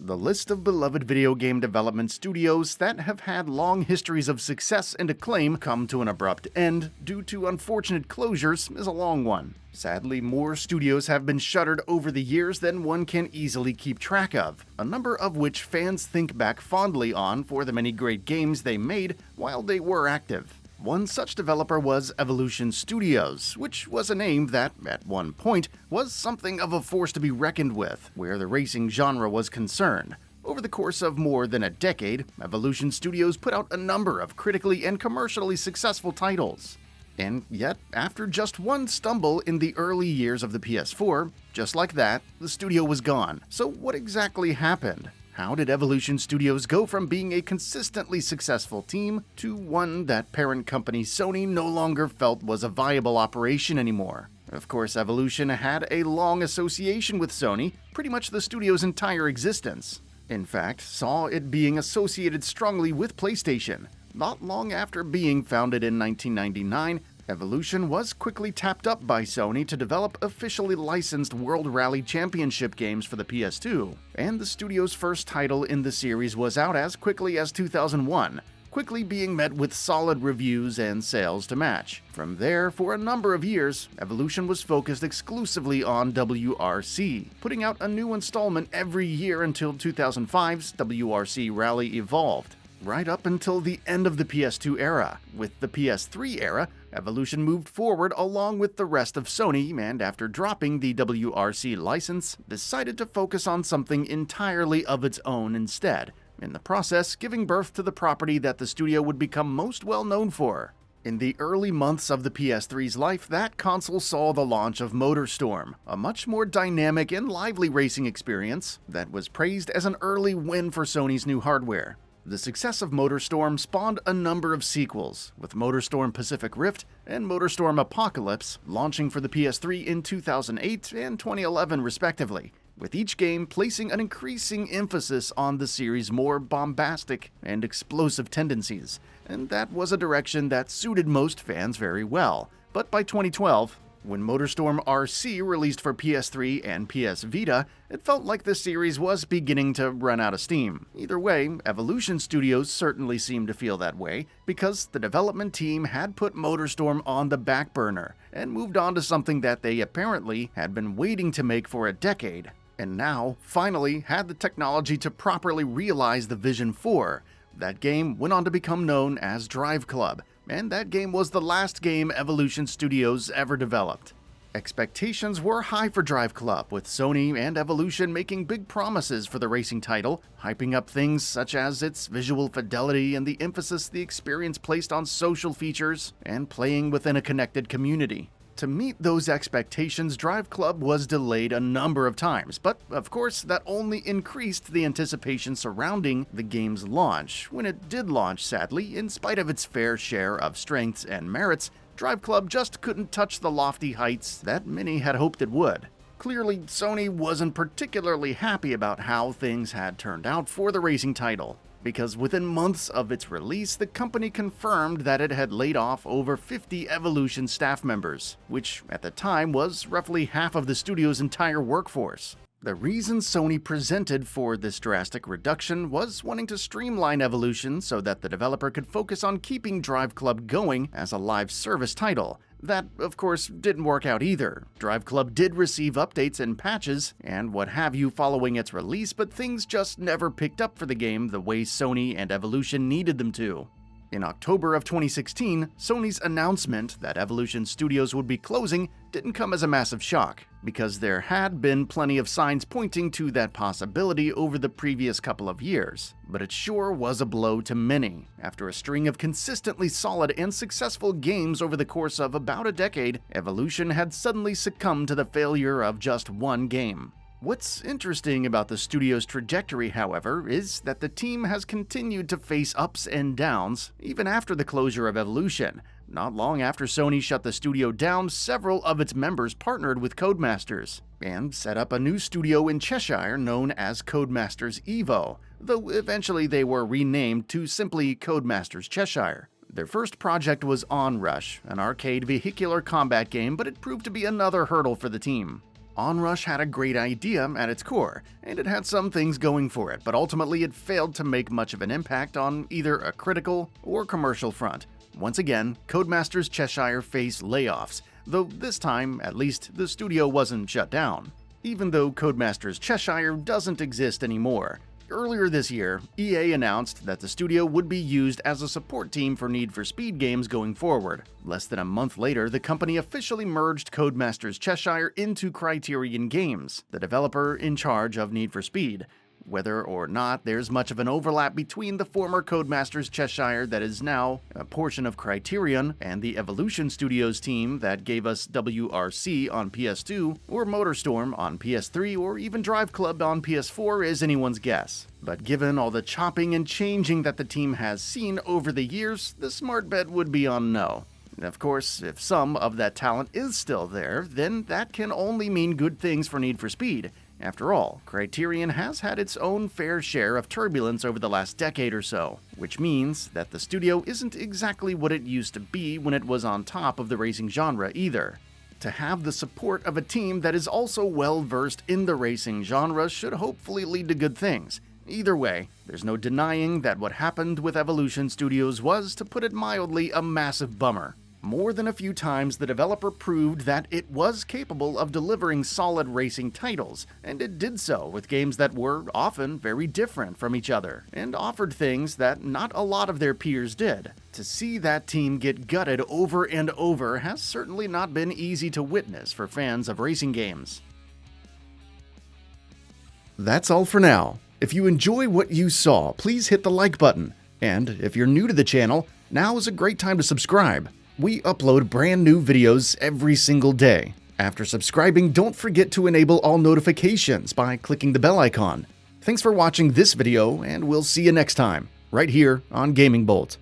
The list of beloved video game development studios that have had long histories of success and acclaim come to an abrupt end due to unfortunate closures is a long one. Sadly, more studios have been shuttered over the years than one can easily keep track of, a number of which fans think back fondly on for the many great games they made while they were active. One such developer was Evolution Studios, which was a name that, at one point, was something of a force to be reckoned with, where the racing genre was concerned. Over the course of more than a decade, Evolution Studios put out a number of critically and commercially successful titles. And yet, after just one stumble in the early years of the PS4, just like that, the studio was gone. So what exactly happened? How did Evolution Studios go from being a consistently successful team to one that parent company Sony no longer felt was a viable operation anymore? Of course, Evolution had a long association with Sony, pretty much the studio's entire existence. In fact, saw it being associated strongly with PlayStation. Not long after being founded in 1999, Evolution was quickly tapped up by Sony to develop officially licensed World Rally Championship games for the PS2, and the studio's first title in the series was out as quickly as 2001, quickly being met with solid reviews and sales to match. From there, for a number of years, Evolution was focused exclusively on WRC, putting out a new installment every year until 2005's WRC Rally Evolved. Right up until the end of the PS2 era. With the PS3 era, Evolution moved forward along with the rest of Sony, and after dropping the WRC license, decided to focus on something entirely of its own instead, in the process giving birth to the property that the studio would become most well known for. In the early months of the PS3's life, that console saw the launch of MotorStorm, a much more dynamic and lively racing experience that was praised as an early win for Sony's new hardware. The success of MotorStorm spawned a number of sequels, with MotorStorm Pacific Rift and MotorStorm Apocalypse launching for the PS3 in 2008 and 2011 respectively, with each game placing an increasing emphasis on the series' more bombastic and explosive tendencies, and that was a direction that suited most fans very well. But by 2012, when MotorStorm RC released for PS3 and PS Vita, it felt like the series was beginning to run out of steam. Either way, Evolution Studios certainly seemed to feel that way, because the development team had put MotorStorm on the back burner and moved on to something that they apparently had been waiting to make for a decade, and now, finally, had the technology to properly realize the vision for. That game went on to become known as Drive Club, and that game was the last game Evolution Studios ever developed. Expectations were high for Drive Club, with Sony and Evolution making big promises for the racing title, hyping up things such as its visual fidelity and the emphasis the experience placed on social features and playing within a connected community. To meet those expectations, Drive Club was delayed a number of times, but of course that only increased the anticipation surrounding the game's launch. When it did launch, sadly, in spite of its fair share of strengths and merits, Drive Club just couldn't touch the lofty heights that many had hoped it would. Clearly, Sony wasn't particularly happy about how things had turned out for the racing title, because within months of its release, the company confirmed that it had laid off over 50 Evolution staff members, which at the time was roughly half of the studio's entire workforce. The reason Sony presented for this drastic reduction was wanting to streamline Evolution so that the developer could focus on keeping Drive Club going as a live service title. That, of course, didn't work out either. Drive Club did receive updates and patches and what have you following its release, but things just never picked up for the game the way Sony and Evolution needed them to. In October of 2016, Sony's announcement that Evolution Studios would be closing didn't come as a massive shock, because there had been plenty of signs pointing to that possibility over the previous couple of years. But it sure was a blow to many. After a string of consistently solid and successful games over the course of about a decade, Evolution had suddenly succumbed to the failure of just one game. What's interesting about the studio's trajectory, however, is that the team has continued to face ups and downs even after the closure of Evolution. Not long after Sony shut the studio down, several of its members partnered with Codemasters and set up a new studio in Cheshire known as Codemasters Evo, though eventually they were renamed to simply Codemasters Cheshire. Their first project was Onrush, an arcade vehicular combat game, but it proved to be another hurdle for the team. Onrush had a great idea at its core, and it had some things going for it, but ultimately it failed to make much of an impact on either a critical or commercial front. Once again, Codemasters Cheshire faced layoffs, though this time, at least, the studio wasn't shut down. Even though Codemasters Cheshire doesn't exist anymore, earlier this year, EA announced that the studio would be used as a support team for Need for Speed games going forward. Less than a month later, the company officially merged Codemasters Cheshire into Criterion Games, the developer in charge of Need for Speed. Whether or not there's much of an overlap between the former Codemasters Cheshire that is now a portion of Criterion and the Evolution Studios team that gave us WRC on PS2, or MotorStorm on PS3, or even Drive Club on PS4 is anyone's guess. But given all the chopping and changing that the team has seen over the years, the smart bet would be on no. Of course, if some of that talent is still there, then that can only mean good things for Need for Speed. After all, Criterion has had its own fair share of turbulence over the last decade or so, which means that the studio isn't exactly what it used to be when it was on top of the racing genre either. To have the support of a team that is also well versed in the racing genre should hopefully lead to good things. Either way, there's no denying that what happened with Evolution Studios was, to put it mildly, a massive bummer. More than a few times, the developer proved that it was capable of delivering solid racing titles, and it did so with games that were often very different from each other, and offered things that not a lot of their peers did. To see that team get gutted over and over has certainly not been easy to witness for fans of racing games. That's all for now. If you enjoy what you saw, please hit the like button. And if you're new to the channel, now is a great time to subscribe. We upload brand new videos every single day. After subscribing, don't forget to enable all notifications by clicking the bell icon. Thanks for watching this video, and we'll see you next time, right here on GamingBolt.